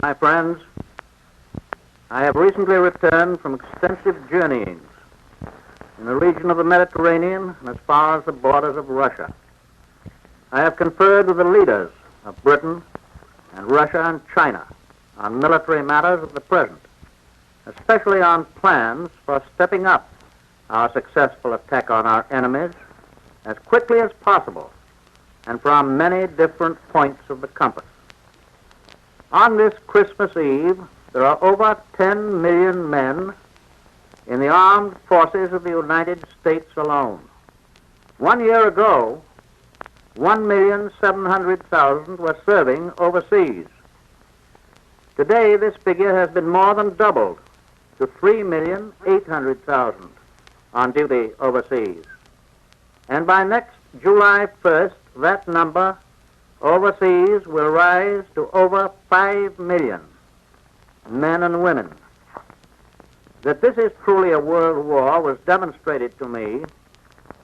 My friends, I have recently returned from extensive journeyings in the region of the Mediterranean and as far as the borders of Russia. I have conferred with the leaders of Britain and Russia and China on military matters of the present, especially on plans for stepping up our successful attack on our enemies as quickly as possible and from many different points of the compass. On this Christmas Eve, there are over 10 million men in the armed forces of the United States alone. 1 year ago, 1,700,000 were serving overseas. Today, this figure has been more than doubled to 3,800,000 on duty overseas. And by next July 1st, that number overseas will rise to over 5 million men and women. That this is truly a world war was demonstrated to me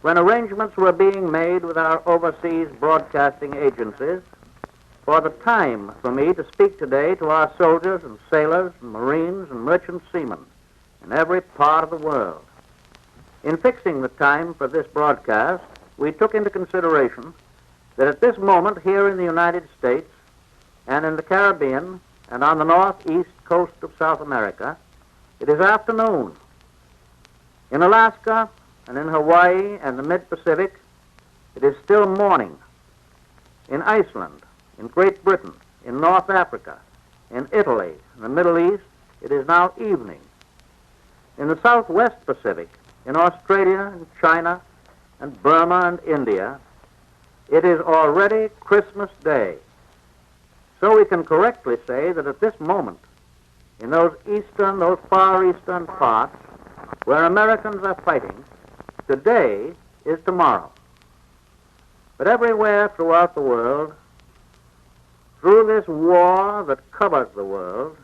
when arrangements were being made with our overseas broadcasting agencies for the time for me to speak today to our soldiers and sailors and Marines and merchant seamen in every part of the world. In fixing the time for this broadcast, we took into consideration that at this moment here in the United States and in the Caribbean and on the northeast coast of South America, it is afternoon. In Alaska and in Hawaii and the mid-Pacific, it is still morning. In Iceland, in Great Britain, in North Africa, in Italy, in the Middle East, it is now evening. In the Southwest Pacific, in Australia and China and Burma and India, it is already Christmas Day. So we can correctly say that at this moment, in those far eastern parts where Americans are fighting, today is tomorrow. But everywhere throughout the world, through this war that covers the world,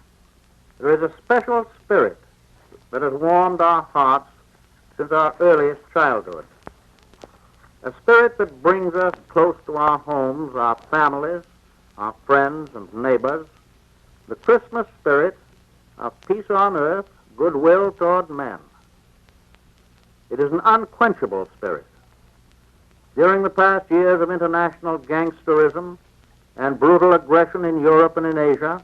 there is a special spirit that has warmed our hearts since our earliest childhood. A spirit that brings us close to our homes, our families, our friends and neighbors, the Christmas spirit of peace on earth, goodwill toward men. It is an unquenchable spirit. During the past years of international gangsterism and brutal aggression in Europe and in Asia,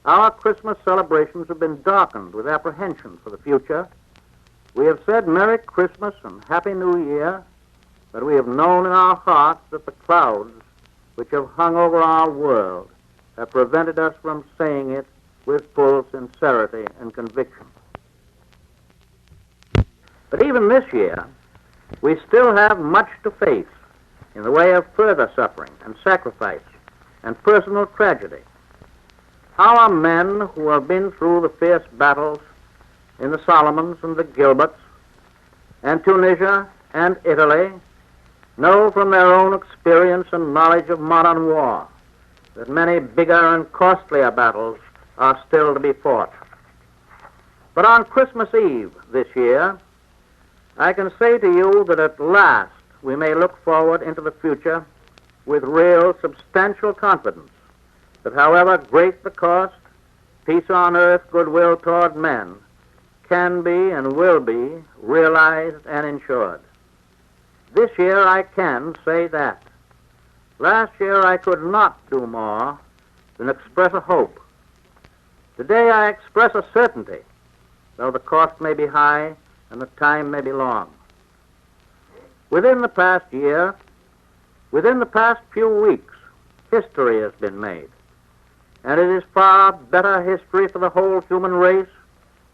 our Christmas celebrations have been darkened with apprehension for the future. We have said Merry Christmas and Happy New Year, but we have known in our hearts that the clouds which have hung over our world have prevented us from saying it with full sincerity and conviction. But even this year, we still have much to face in the way of further suffering and sacrifice and personal tragedy. Our men who have been through the fierce battles in the Solomons and the Gilberts and Tunisia and Italy know from their own experience and knowledge of modern war that many bigger and costlier battles are still to be fought. But on Christmas Eve this year, I can say to you that at last we may look forward into the future with real, substantial confidence that however great the cost, peace on earth, goodwill toward men can be and will be realized and ensured. This year I can say that. Last year I could not do more than express a hope. Today I express a certainty, though the cost may be high and the time may be long. Within the past year, within the past few weeks, history has been made. And it is far better history for the whole human race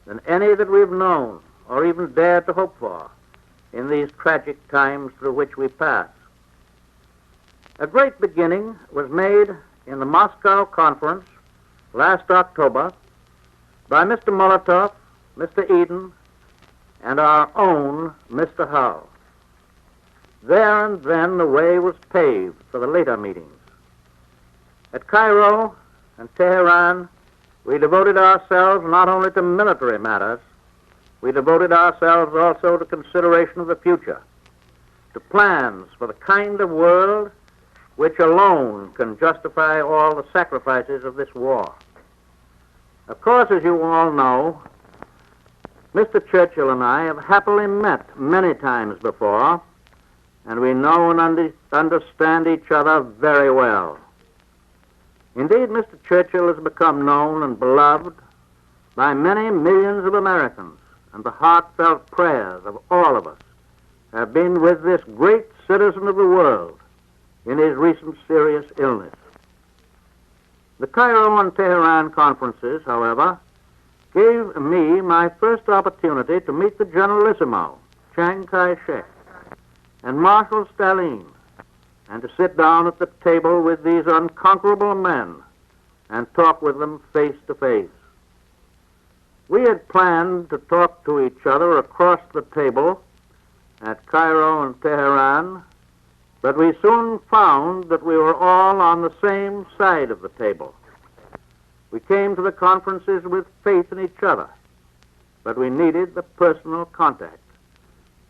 than any that we've known or even dared to hope for in these tragic times through which we pass. A great beginning was made in the Moscow Conference last October by Mr. Molotov, Mr. Eden, and our own Mr. Hull. There and then the way was paved for the later meetings. At Cairo and Tehran, we devoted ourselves not only to military matters, we devoted ourselves also to consideration of the future, to plans for the kind of world which alone can justify all the sacrifices of this war. Of course, as you all know, Mr. Churchill and I have happily met many times before, and we know and understand each other very well. Indeed, Mr. Churchill has become known and beloved by many millions of Americans, and the heartfelt prayers of all of us have been with this great citizen of the world in his recent serious illness. The Cairo and Tehran conferences, however, gave me my first opportunity to meet the Generalissimo, Chiang Kai-shek, and Marshal Stalin, and to sit down at the table with these unconquerable men and talk with them face to face. We had planned to talk to each other across the table at Cairo and Tehran, but we soon found that we were all on the same side of the table. We came to the conferences with faith in each other, but we needed the personal contact,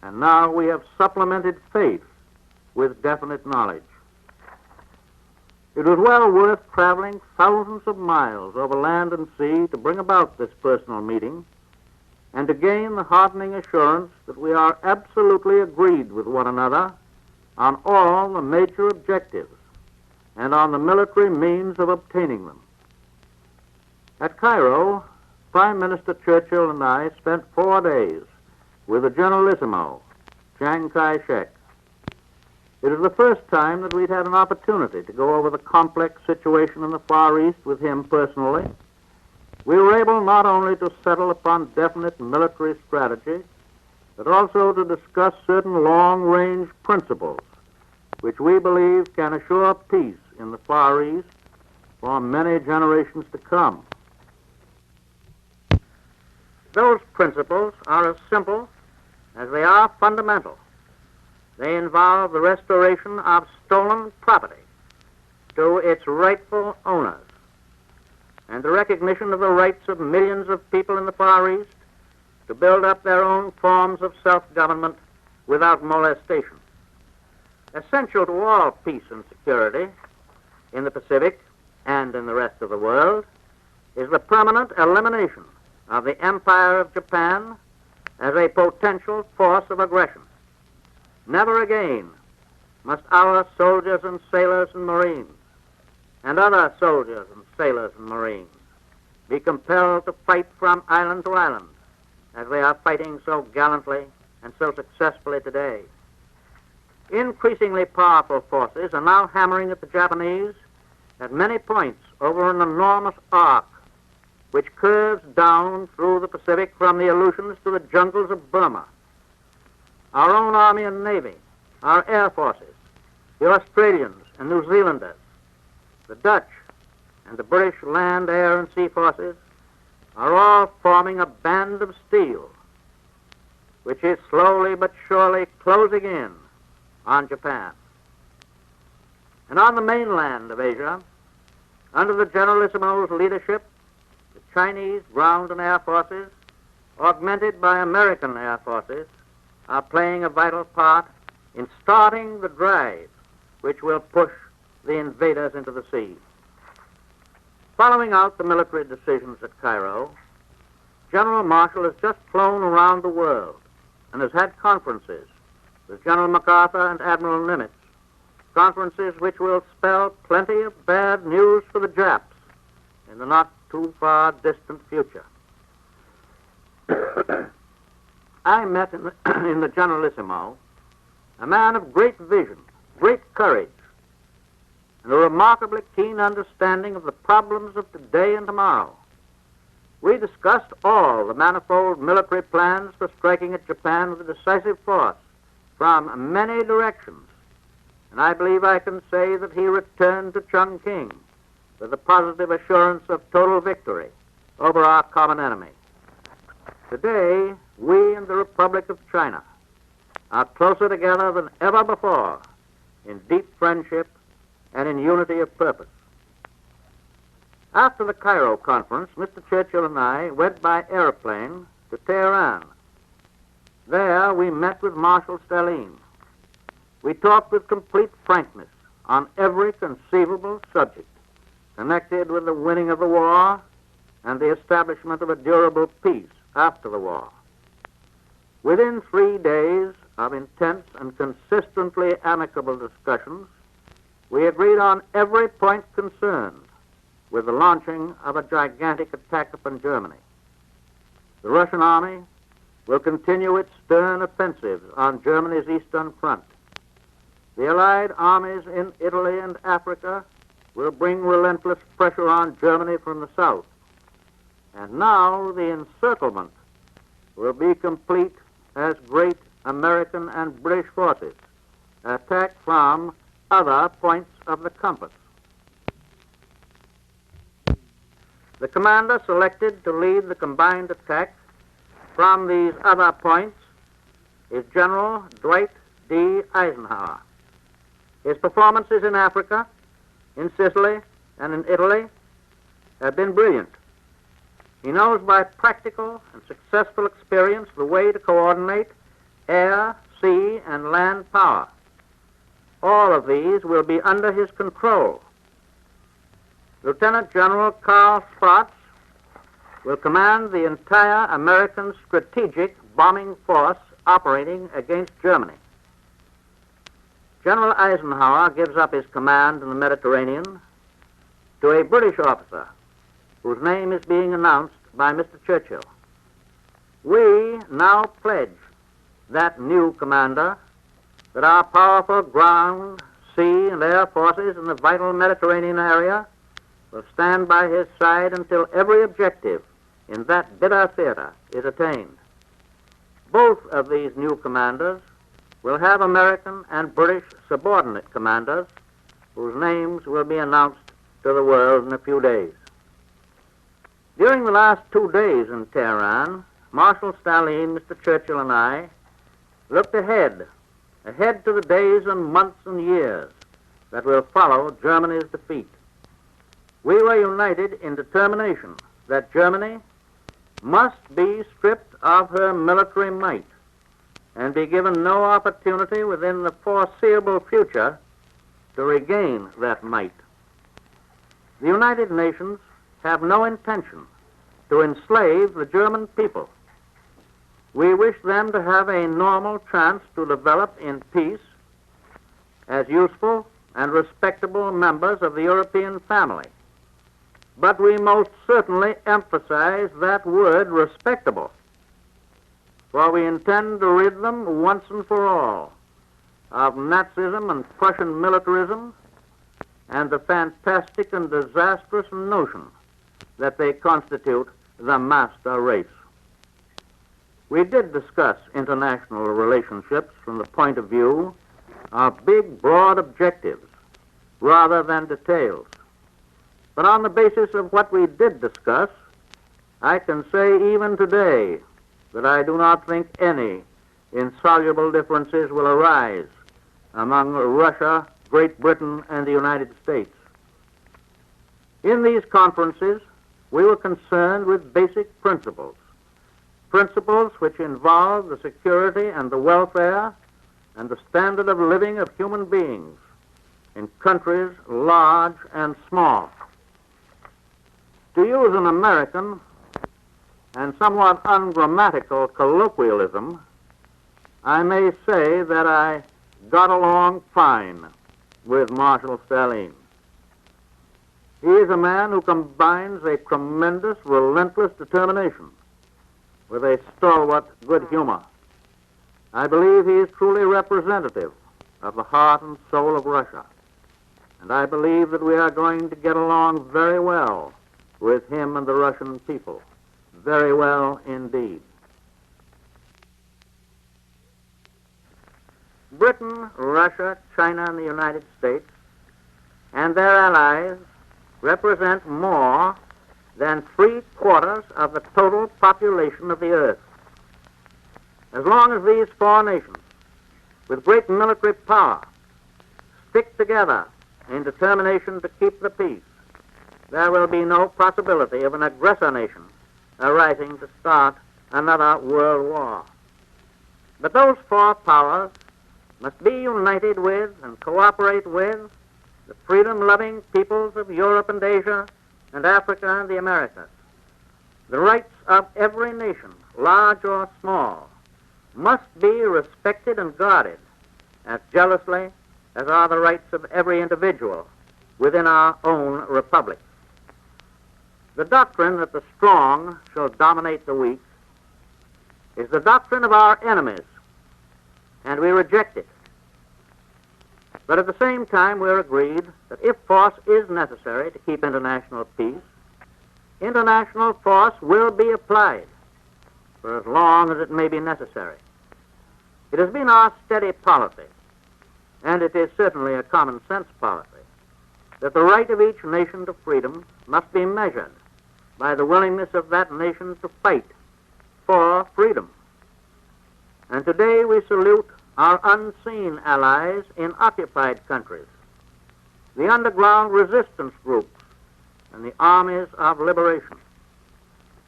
and now we have supplemented faith with definite knowledge. It was well worth traveling thousands of miles over land and sea to bring about this personal meeting and to gain the heartening assurance that we are absolutely agreed with one another on all the major objectives and on the military means of obtaining them. At Cairo, Prime Minister Churchill and I spent 4 days with the Generalissimo, Chiang Kai-shek. It was the first time that we'd had an opportunity to go over the complex situation in the Far East with him personally. We were able not only to settle upon definite military strategy, but also to discuss certain long-range principles which we believe can assure peace in the Far East for many generations to come. Those principles are as simple as they are fundamental. They involve the restoration of stolen property to its rightful owners and the recognition of the rights of millions of people in the Far East to build up their own forms of self-government without molestation. Essential to all peace and security in the Pacific and in the rest of the world is the permanent elimination of the Empire of Japan as a potential force of aggression. Never again must our soldiers and sailors and Marines and other soldiers and sailors and Marines be compelled to fight from island to island as they are fighting so gallantly and so successfully today. Increasingly powerful forces are now hammering at the Japanese at many points over an enormous arc which curves down through the Pacific from the Aleutians to the jungles of Burma. Our own Army and Navy, our Air Forces, the Australians and New Zealanders, the Dutch, and the British land, air, and sea forces are all forming a band of steel which is slowly but surely closing in on Japan. And on the mainland of Asia, under the Generalissimo's leadership, the Chinese ground and air forces, augmented by American air forces, are playing a vital part in starting the drive which will push the invaders into the sea. Following out the military decisions at Cairo, General Marshall has just flown around the world and has had conferences with General MacArthur and Admiral Nimitz, conferences which will spell plenty of bad news for the Japs in the not too far distant future. I met in the Generalissimo a man of great vision, great courage, and a remarkably keen understanding of the problems of today and tomorrow. We discussed all the manifold military plans for striking at Japan with a decisive force from many directions, and I believe I can say that he returned to Chongqing with the positive assurance of total victory over our common enemy. Today, we and the Republic of China are closer together than ever before in deep friendship and in unity of purpose. After the Cairo conference, Mr. Churchill and I went by airplane to Tehran. There we met with Marshal Stalin. We talked with complete frankness on every conceivable subject connected with the winning of the war and the establishment of a durable peace after the war. Within 3 days of intense and consistently amicable discussions, we agreed on every point concerned with the launching of a gigantic attack upon Germany. The Russian army will continue its stern offensive on Germany's eastern front. The Allied armies in Italy and Africa will bring relentless pressure on Germany from the south. And now the encirclement will be complete as great American and British forces attack from other points of the compass. The commander selected to lead the combined attack from these other points is General Dwight D. Eisenhower. His performances in Africa, in Sicily, and in Italy have been brilliant. He knows by practical and successful experience the way to coordinate air, sea, and land power. All of these will be under his control. Lieutenant General Karl Spaatz will command the entire American strategic bombing force operating against Germany. General Eisenhower gives up his command in the Mediterranean to a British officer whose name is being announced by Mr. Churchill. We now pledge that new commander that our powerful ground, sea, and air forces in the vital Mediterranean area will stand by his side until every objective in that bitter theater is attained. Both of these new commanders will have American and British subordinate commanders whose names will be announced to the world in a few days. During the last 2 days in Tehran, Marshal Stalin, Mr. Churchill, and I looked ahead to the days and months and years that will follow Germany's defeat. We were united in determination that Germany must be stripped of her military might and be given no opportunity within the foreseeable future to regain that might. The United Nations have no intention to enslave the German people. We wish them to have a normal chance to develop in peace as useful and respectable members of the European family. But we most certainly emphasize that word respectable, for we intend to rid them once and for all of Nazism and Prussian militarism and the fantastic and disastrous notion that they constitute the master race. We did discuss international relationships from the point of view of big, broad objectives rather than details. But on the basis of what we did discuss, I can say even today that I do not think any insoluble differences will arise among Russia, Great Britain, and the United States. In these conferences, we were concerned with basic principles which involve the security and the welfare and the standard of living of human beings in countries large and small. To use an American and somewhat ungrammatical colloquialism, I may say that I got along fine with Marshal Stalin. He is a man who combines a tremendous, relentless determination with a stalwart good humor. I believe he is truly representative of the heart and soul of Russia, and I believe that we are going to get along very well with him and the Russian people. Very well indeed. Britain, Russia, China, and the United States and their allies represent more than 3/4 of the total population of the earth. As long as these four nations, with great military power, stick together in determination to keep the peace, there will be no possibility of an aggressor nation arising to start another world war. But those four powers must be united with and cooperate with the freedom-loving peoples of Europe and Asia and Africa and the Americas. The rights of every nation, large or small, must be respected and guarded as jealously as are the rights of every individual within our own republic. The doctrine that the strong shall dominate the weak is the doctrine of our enemies, and we reject it. But at the same time, we're agreed that if force is necessary to keep international peace, international force will be applied for as long as it may be necessary. It has been our steady policy, and it is certainly a common sense policy, that the right of each nation to freedom must be measured by the willingness of that nation to fight for freedom. And today we salute our unseen allies in occupied countries, the underground resistance groups, and the armies of liberation.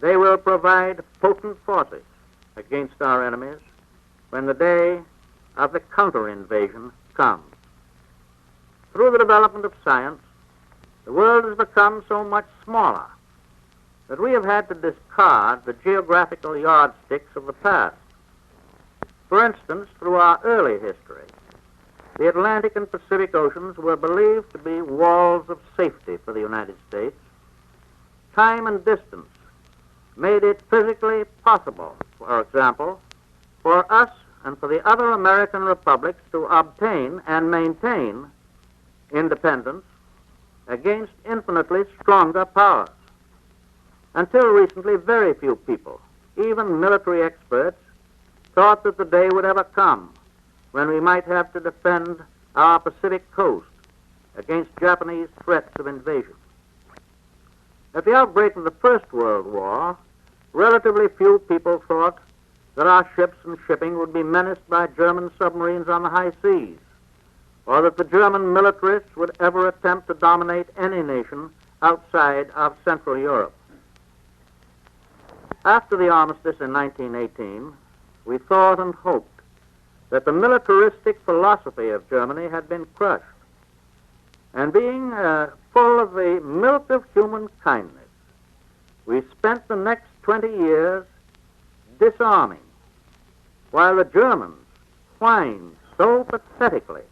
They will provide potent forces against our enemies when the day of the counter-invasion comes. Through the development of science, the world has become so much smaller that we have had to discard the geographical yardsticks of the past. For instance, through our early history, the Atlantic and Pacific Oceans were believed to be walls of safety for the United States. Time and distance made it physically possible, for example, for us and for the other American republics to obtain and maintain independence against infinitely stronger powers. Until recently, very few people, even military experts, thought that the day would ever come when we might have to defend our Pacific coast against Japanese threats of invasion. At the outbreak of the First World War, relatively few people thought that our ships and shipping would be menaced by German submarines on the high seas, or that the German militarists would ever attempt to dominate any nation outside of Central Europe. After the armistice in 1918, we thought and hoped that the militaristic philosophy of Germany had been crushed, and being full of the milk of human kindness, we spent the next 20 years disarming, while the Germans whined so pathetically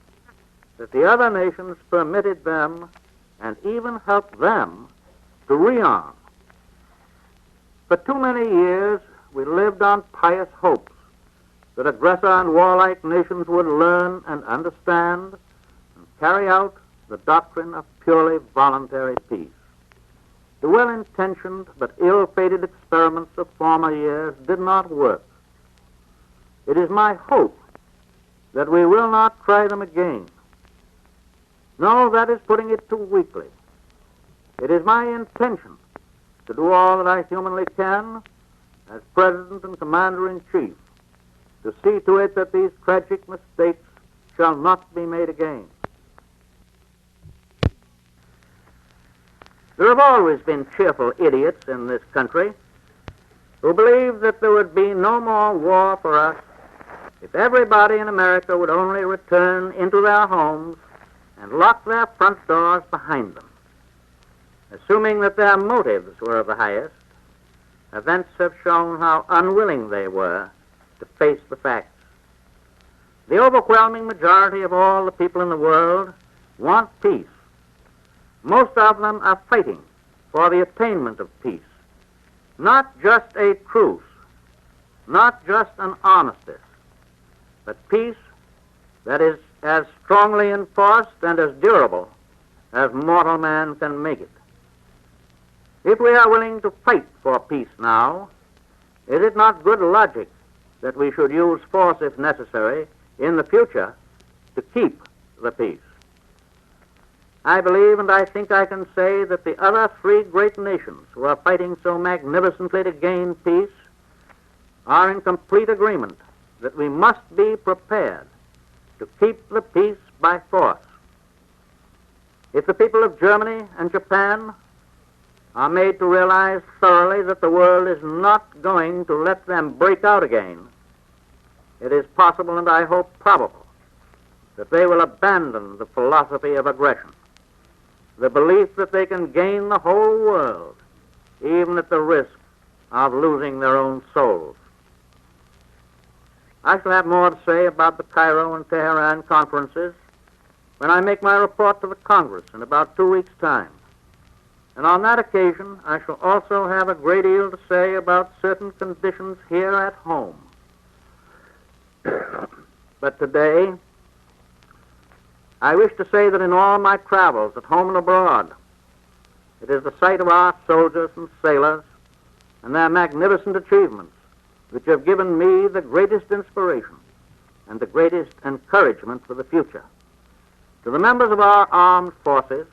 that the other nations permitted them and even helped them to rearm. For too many years, we lived on pious hopes that aggressor and warlike nations would learn and understand and carry out the doctrine of purely voluntary peace. The well-intentioned but ill-fated experiments of former years did not work. It is my hope that we will not try them again. No, that is putting it too weakly. It is my intention to do all that I humanly can as President and Commander-in-Chief to see to it that these tragic mistakes shall not be made again. There have always been cheerful idiots in this country who believe that there would be no more war for us if everybody in America would only return into their homes and lock their front doors behind them. Assuming that their motives were of the highest, events have shown how unwilling they were to face the facts. The overwhelming majority of all the people in the world want peace. Most of them are fighting for the attainment of peace. Not just a truce, not just an armistice, but peace that is as strongly enforced and as durable as mortal man can make it. If we are willing to fight for peace now, is it not good logic that we should use force if necessary in the future to keep the peace? I believe and I think I can say that the other three great nations who are fighting so magnificently to gain peace are in complete agreement that we must be prepared to keep the peace by force. If the people of Germany and Japan are made to realize thoroughly that the world is not going to let them break out again, it is possible and I hope probable that they will abandon the philosophy of aggression, the belief that they can gain the whole world, even at the risk of losing their own souls. I shall have more to say about the Cairo and Tehran conferences when I make my report to the Congress in about 2 weeks' time. And on that occasion, I shall also have a great deal to say about certain conditions here at home. But today, I wish to say that in all my travels, at home and abroad, it is the sight of our soldiers and sailors and their magnificent achievements which have given me the greatest inspiration and the greatest encouragement for the future. To the members of our armed forces,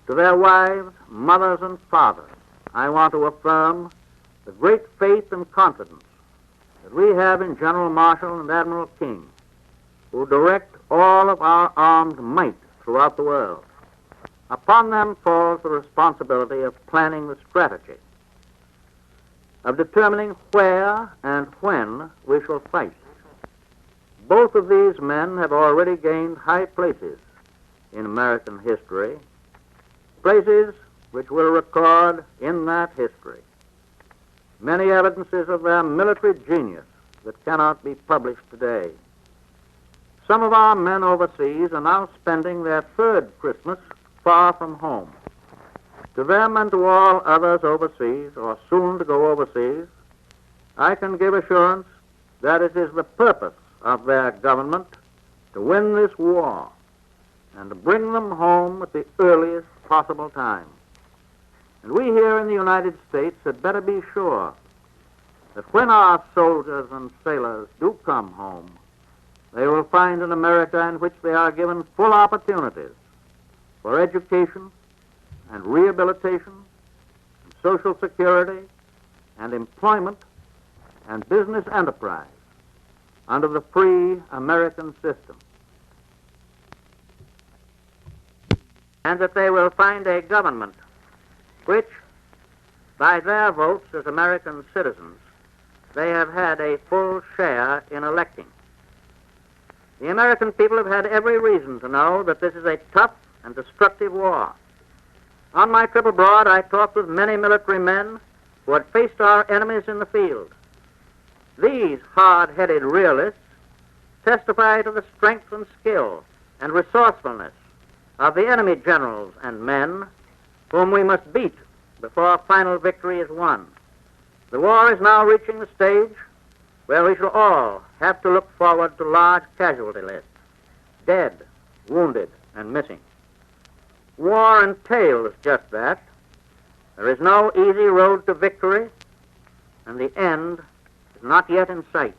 to their wives, mothers, and fathers, I want to affirm the great faith and confidence that we have in General Marshall and Admiral King, who direct all of our armed might throughout the world. Upon them falls the responsibility of planning the strategy, of determining where and when we shall fight. Both of these men have already gained high places in American history, places which will record in that history many evidences of their military genius that cannot be published today. Some of our men overseas are now spending their third Christmas far from home. To them and to all others overseas, or soon to go overseas, I can give assurance that it is the purpose of their government to win this war and to bring them home at the earliest possible time. And we here in the United States had better be sure that when our soldiers and sailors do come home, they will find an America in which they are given full opportunities for education and rehabilitation, and social security, and employment, and business enterprise under the free American system. And that they will find a government which, by their votes as American citizens, they have had a full share in electing. The American people have had every reason to know that this is a tough and destructive war. On my trip abroad, I talked with many military men who had faced our enemies in the field. These hard-headed realists testify to the strength and skill and resourcefulness of the enemy generals and men whom we must beat before final victory is won. The war is now reaching the stage where we shall all have to look forward to large casualty lists, dead, wounded, and missing. War entails just that. There is no easy road to victory, and the end is not yet in sight.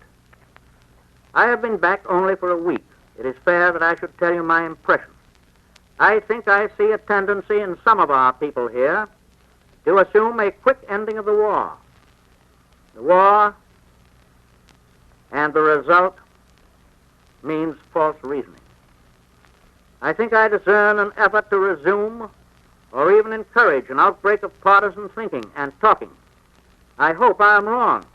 I have been back only for a week. It is fair that I should tell you my impression. I think I see a tendency in some of our people here to assume a quick ending of the war. The war and the result means false reasoning. I think I discern an effort to resume or even encourage an outbreak of partisan thinking and talking. I hope I am wrong,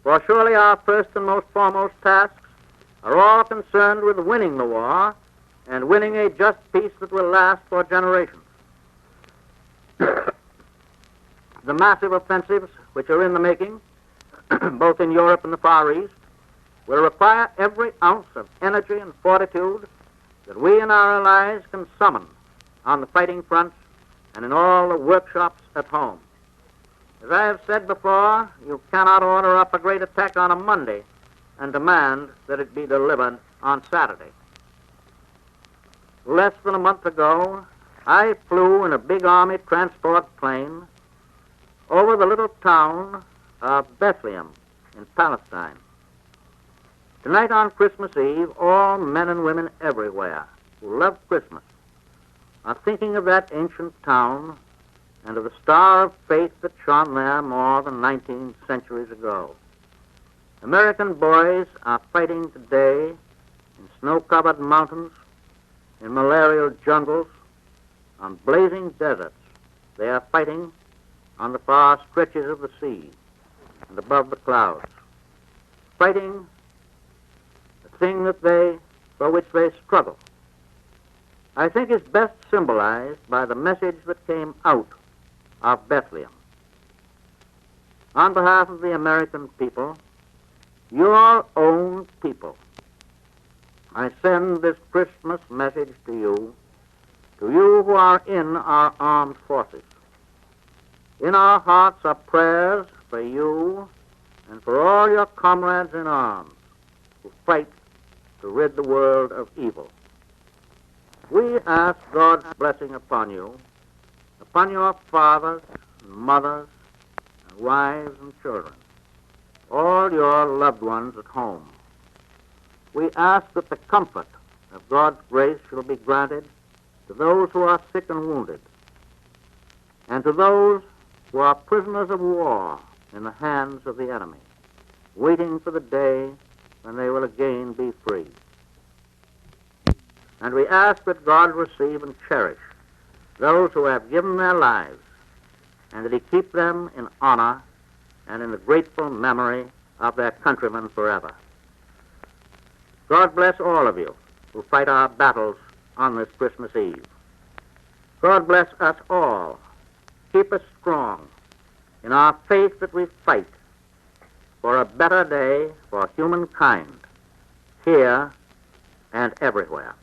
for surely our first and most foremost tasks are all concerned with winning the war and winning a just peace that will last for generations. The massive offensives which are in the making, both in Europe and the Far East, will require every ounce of energy and fortitude that we and our allies can summon on the fighting front and in all the workshops at home. As I have said before, you cannot order up a great attack on a Monday and demand that it be delivered on Saturday. Less than a month ago, I flew in a big Army transport plane over the little town of Bethlehem in Palestine. Tonight on Christmas Eve, all men and women everywhere who love Christmas are thinking of that ancient town and of the star of faith that shone there more than 19 centuries ago. American boys are fighting today in snow-covered mountains, in malarial jungles, on blazing deserts. They are fighting on the far stretches of the sea and above the clouds, fighting the thing for which they struggle. I think is best symbolized by the message that came out of Bethlehem. On behalf of the American people, your own people, I send this Christmas message to you who are in our armed forces. In our hearts are prayers for you and for all your comrades in arms who fight to rid the world of evil. We ask God's blessing upon you, upon your fathers and mothers and wives and children, all your loved ones at home. We ask that the comfort of God's grace shall be granted to those who are sick and wounded, and to those who are prisoners of war in the hands of the enemy, waiting for the day when they will again be free. And we ask that God receive and cherish those who have given their lives, and that he keep them in honor and in the grateful memory of their countrymen forever. God bless all of you who fight our battles on this Christmas Eve. God bless us all. Keep us strong in our faith that we fight for a better day for humankind, here and everywhere.